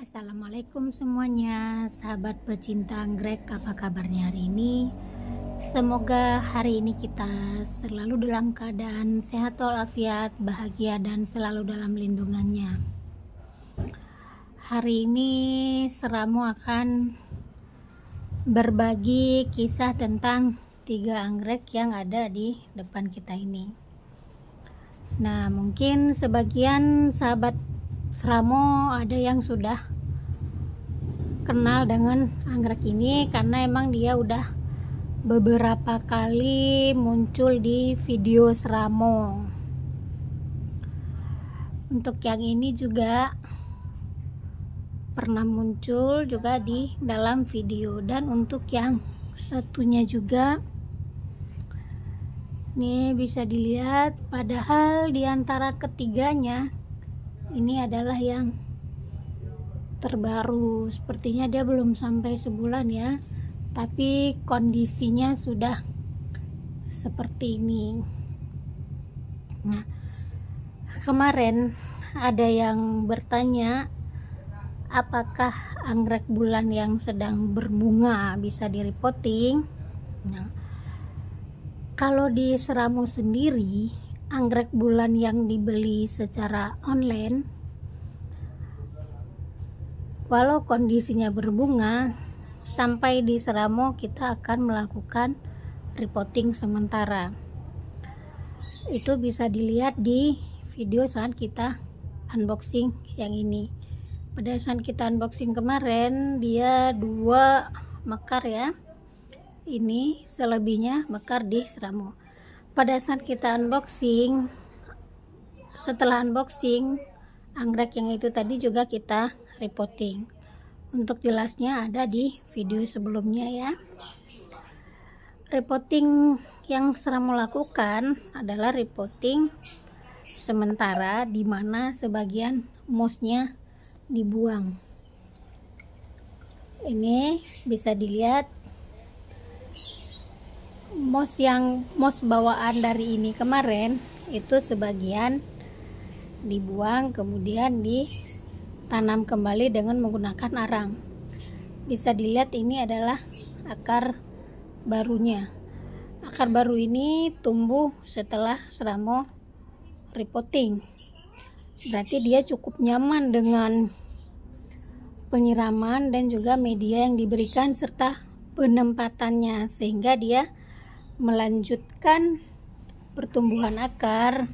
Assalamualaikum semuanya, sahabat pecinta anggrek, apa kabarnya hari ini? Semoga hari ini kita selalu dalam keadaan sehat walafiat, bahagia dan selalu dalam lindungannya. Hari ini Seramu akan berbagi kisah tentang 3 anggrek yang ada di depan kita ini. Nah, mungkin sebagian sahabat Seramu ada yang sudah kenal dengan anggrek ini karena emang dia udah beberapa kali muncul di video Seramu. Untuk yang ini juga pernah muncul juga di dalam video, dan untuk yang satunya juga nih bisa dilihat, padahal di antara ketiganya ini adalah yang terbaru. Sepertinya dia belum sampai sebulan ya, tapi kondisinya sudah seperti ini. Nah, kemarin ada yang bertanya apakah anggrek bulan yang sedang berbunga bisa di-repotting. Nah, kalau di Seramu sendiri, anggrek bulan yang dibeli secara online, walau kondisinya berbunga, sampai di Seramu kita akan melakukan repotting sementara. Itu bisa dilihat di video saat kita unboxing yang ini. Pada saat kita unboxing kemarin, dia 2 mekar ya. Ini selebihnya mekar di Seramu. Pada saat kita unboxing, setelah unboxing anggrek yang itu tadi juga kita repotting. Untuk jelasnya ada di video sebelumnya ya. Repotting yang Seramu lakukan adalah repotting sementara, di mana sebagian mossnya dibuang. Ini bisa dilihat moss bawaan dari ini kemarin itu sebagian dibuang, kemudian ditanam kembali dengan menggunakan arang. Bisa dilihat ini adalah akar barunya. Akar baru ini tumbuh setelah Seramu repotting. Berarti dia cukup nyaman dengan penyiraman dan juga media yang diberikan serta penempatannya, sehingga dia melanjutkan pertumbuhan akar.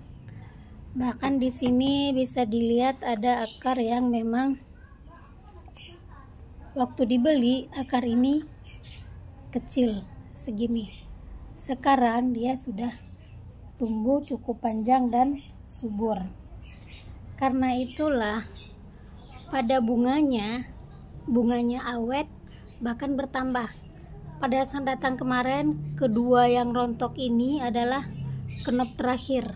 Bahkan di sini bisa dilihat ada akar yang memang waktu dibeli akar ini kecil segini. Sekarang dia sudah tumbuh cukup panjang dan subur. Karena itulah pada bunganya awet, bahkan bertambah. Pada saat datang kemarin, kedua yang rontok ini adalah kenop terakhir.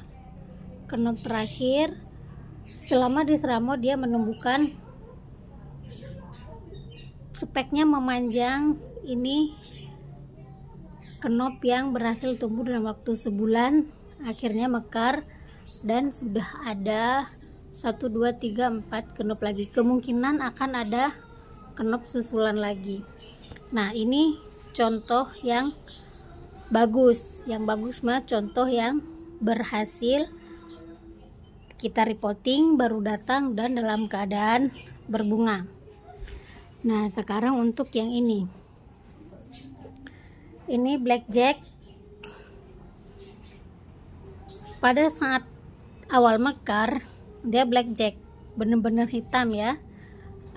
Kenop terakhir selama di Seramu dia menumbuhkan, speknya memanjang. Ini kenop yang berhasil tumbuh dalam waktu sebulan, akhirnya mekar, dan sudah ada 1, 2, 3, 4 kenop lagi. Kemungkinan akan ada kenop susulan lagi. Nah, ini contoh yang bagus. Yang bagus mah contoh yang berhasil kita repotting, baru datang dan dalam keadaan berbunga. Nah, sekarang untuk yang ini blackjack. Pada saat awal mekar dia blackjack, bener-bener hitam ya.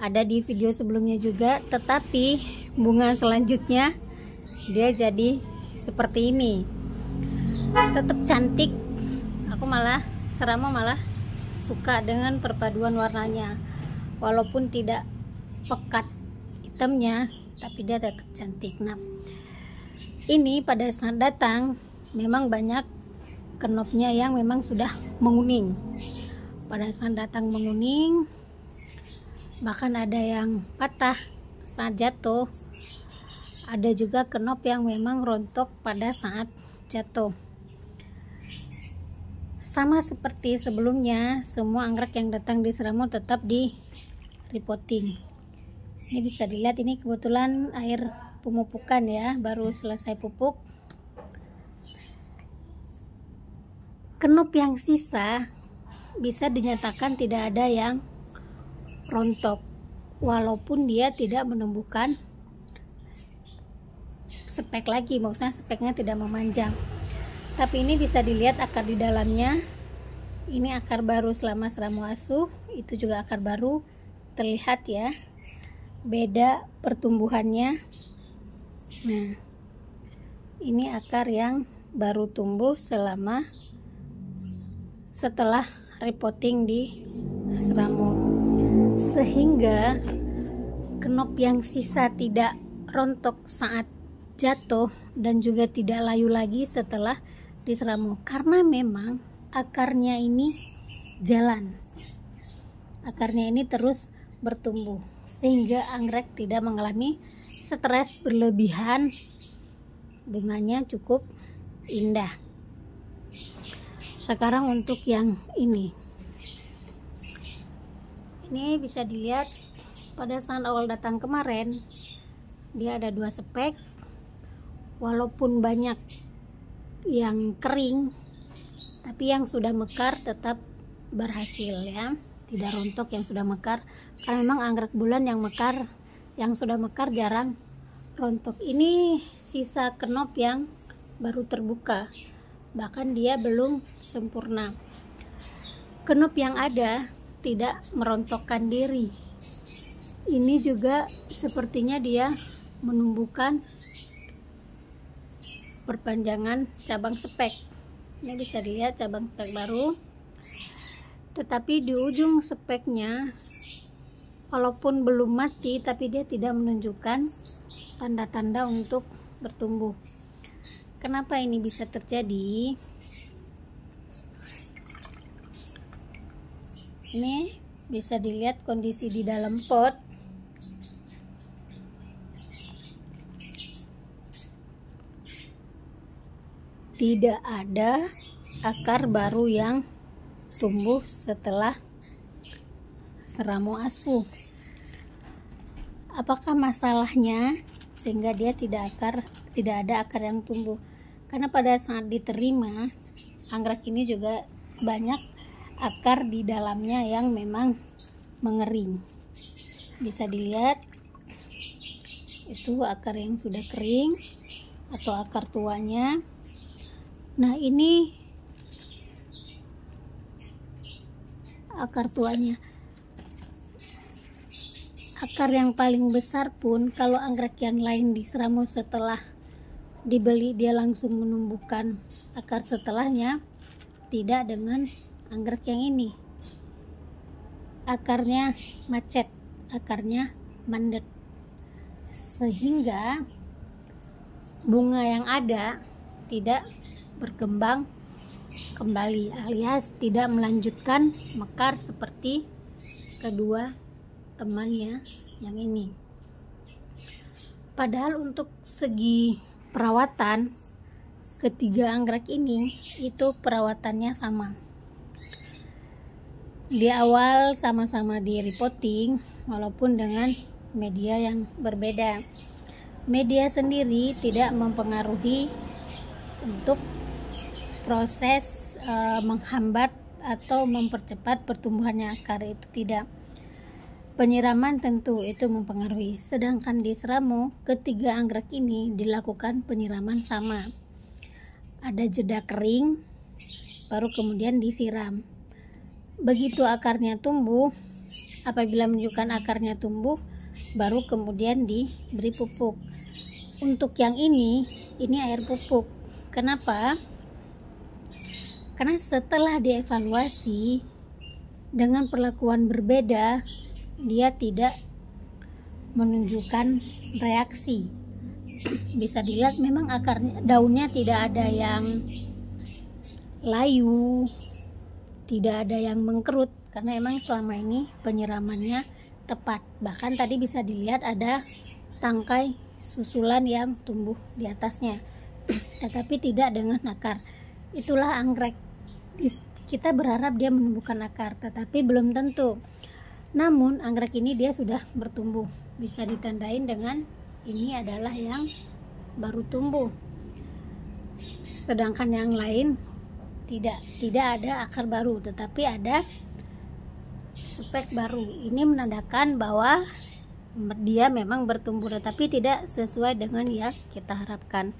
Ada di video sebelumnya juga, tetapi bunga selanjutnya dia jadi seperti ini. Tetap cantik. Seramu malah suka dengan perpaduan warnanya. Walaupun tidak pekat hitamnya, tapi dia tetap cantik. Nah, ini pada saat datang memang banyak kenopnya yang memang sudah menguning. Pada saat datang menguning, bahkan ada yang patah saat jatuh. Ada juga kenop yang memang rontok pada saat jatuh. Sama seperti sebelumnya, semua anggrek yang datang di Seramu tetap di repotting. Ini bisa dilihat, ini kebetulan air pemupukan ya, baru selesai pupuk. Kenop yang sisa bisa dinyatakan tidak ada yang rontok, walaupun dia tidak menumbuhkan spek lagi, maksudnya speknya tidak memanjang. Tapi ini bisa dilihat akar di dalamnya. Ini akar baru selama Seramu Asuh, itu juga akar baru, terlihat ya beda pertumbuhannya. Nah, ini akar yang baru tumbuh setelah repotting di Seramu, sehingga kenop yang sisa tidak rontok saat jatuh dan juga tidak layu lagi setelah diseramu, karena memang akarnya ini jalan, akarnya ini terus bertumbuh, sehingga anggrek tidak mengalami stres berlebihan, bunganya cukup indah. Sekarang untuk yang ini bisa dilihat pada saat awal datang kemarin dia ada 2 spek, walaupun banyak yang kering, tapi yang sudah mekar tetap berhasil ya, tidak rontok yang sudah mekar, karena memang anggrek bulan yang mekar, yang sudah mekar jarang rontok. Ini sisa kenop yang baru terbuka, bahkan dia belum sempurna. Kenop yang ada tidak merontokkan diri. Ini juga sepertinya dia menumbuhkan perpanjangan cabang spek. Ini bisa dilihat cabang spek baru, tetapi di ujung speknya walaupun belum mati, tapi dia tidak menunjukkan tanda-tanda untuk bertumbuh. Kenapa ini bisa terjadi? Ini bisa dilihat kondisi di dalam pot. Tidak ada akar baru yang tumbuh setelah Seramu Asuh. Apakah masalahnya sehingga dia tidak ada akar yang tumbuh? Karena pada saat diterima, anggrek ini juga banyak akar di dalamnya yang memang mengering. Bisa dilihat itu akar yang sudah kering atau akar tuanya. Nah, ini akar tuanya. Akar yang paling besar pun kalau anggrek yang lain diseramu setelah dibeli, dia langsung menumbuhkan akar setelahnya. Tidak dengan anggrek yang ini. Akarnya macet, akarnya mandet, sehingga bunga yang ada tidak berkembang kembali, alias tidak melanjutkan mekar seperti kedua temannya yang ini. Padahal untuk segi perawatan, ketiga anggrek ini itu perawatannya sama. Di awal sama-sama di repotting, walaupun dengan media yang berbeda. Media sendiri tidak mempengaruhi untuk proses menghambat atau mempercepat pertumbuhannya akar, itu tidak. Penyiraman tentu itu mempengaruhi. Sedangkan di Seramu, ketiga anggrek ini dilakukan penyiraman sama. Ada jeda kering, baru kemudian disiram. Begitu akarnya tumbuh, apabila menunjukkan akarnya tumbuh, baru kemudian diberi pupuk. Untuk yang ini air pupuk. Kenapa? Karena setelah dievaluasi dengan perlakuan berbeda, dia tidak menunjukkan reaksi. Bisa dilihat memang akarnya, daunnya tidak ada yang layu, tidak ada yang mengkerut, karena emang selama ini penyiramannya tepat. Bahkan tadi bisa dilihat ada tangkai susulan yang tumbuh di atasnya, tetapi tidak dengan akar. Itulah anggrek. Kita berharap dia menumbuhkan akar, tetapi belum tentu. Namun anggrek ini dia sudah bertumbuh, bisa ditandain dengan ini adalah yang baru tumbuh, sedangkan yang lain tidak ada akar baru, tetapi ada spek baru. Ini menandakan bahwa dia memang bertumbuh tetapi tidak sesuai dengan yang kita harapkan.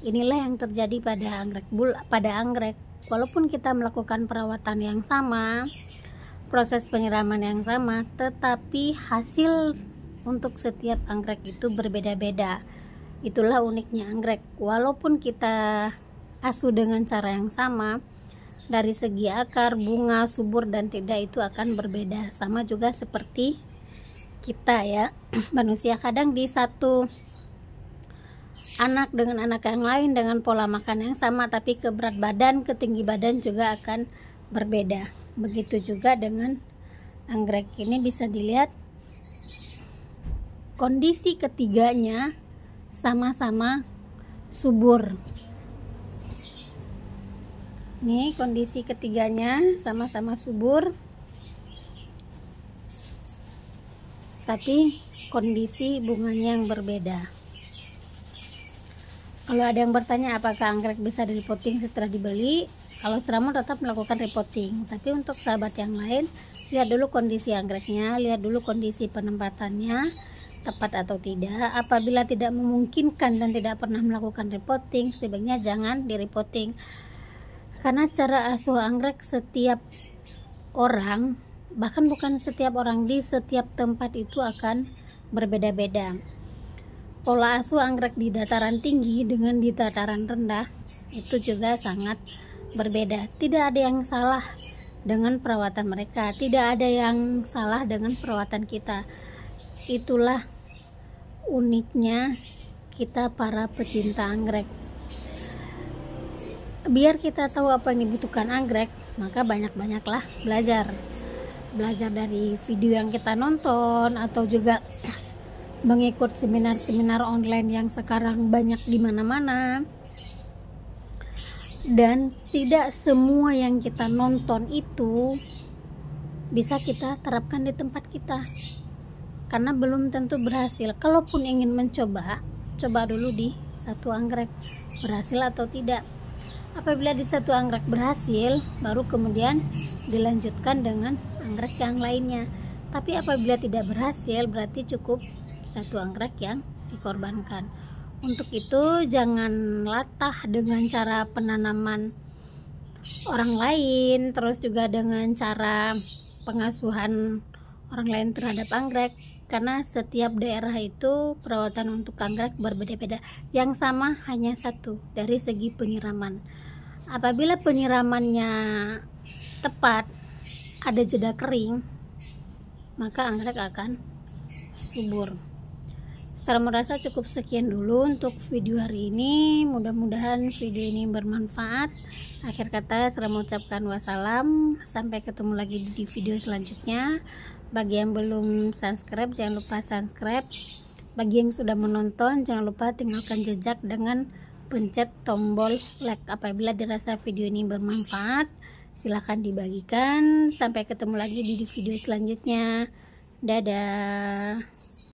Inilah yang terjadi pada anggrek. Walaupun kita melakukan perawatan yang sama, proses penyiraman yang sama, tetapi hasil untuk setiap anggrek itu berbeda-beda. Itulah uniknya anggrek. Walaupun kita asuh dengan cara yang sama, dari segi akar, bunga, subur dan tidak itu akan berbeda. Sama juga seperti kita ya, manusia, kadang di satu anak dengan anak yang lain dengan pola makan yang sama, tapi ke berat badan, ke tinggi badan juga akan berbeda. Begitu juga dengan anggrek. Ini bisa dilihat kondisi ketiganya sama-sama subur. Ini kondisi ketiganya sama-sama subur, tapi kondisi bunganya yang berbeda. Kalau ada yang bertanya apakah anggrek bisa di repotting setelah dibeli, kalau Seramo tetap melakukan repotting. Tapi untuk sahabat yang lain, lihat dulu kondisi anggreknya, lihat dulu kondisi penempatannya tepat atau tidak. Apabila tidak memungkinkan dan tidak pernah melakukan repotting, sebaiknya jangan di repotting. Karena cara asuh anggrek setiap orang, bahkan bukan setiap orang, di setiap tempat itu akan berbeda-beda. Pola asuh anggrek di dataran tinggi dengan di dataran rendah itu juga sangat berbeda. Tidak ada yang salah dengan perawatan mereka, tidak ada yang salah dengan perawatan kita. Itulah uniknya kita para pecinta anggrek. Biar kita tahu apa yang dibutuhkan anggrek, maka banyak-banyaklah belajar dari video yang kita nonton, atau juga mengikut seminar-seminar online yang sekarang banyak di mana-mana. Dan tidak semua yang kita nonton itu bisa kita terapkan di tempat kita, karena belum tentu berhasil. Kalaupun ingin mencoba, coba dulu di satu anggrek berhasil atau tidak. Apabila di satu anggrek berhasil, baru kemudian dilanjutkan dengan anggrek yang lainnya. Tapi apabila tidak berhasil, berarti cukup satu anggrek yang dikorbankan. Untuk itu jangan latah dengan cara penanaman orang lain, terus juga dengan cara pengasuhan orang lain terhadap anggrek, karena setiap daerah itu perawatan untuk anggrek berbeda-beda. Yang sama hanya satu, dari segi penyiraman. Apabila penyiramannya tepat, ada jeda kering, maka anggrek akan subur. Saya merasa cukup sekian dulu untuk video hari ini. Mudah-mudahan video ini bermanfaat. Akhir kata saya mengucapkan wassalam. Sampai ketemu lagi di video selanjutnya. Bagi yang belum subscribe, jangan lupa subscribe. Bagi yang sudah menonton, jangan lupa tinggalkan jejak dengan pencet tombol like. Apabila dirasa video ini bermanfaat, silahkan dibagikan. Sampai ketemu lagi di video selanjutnya. Dadah.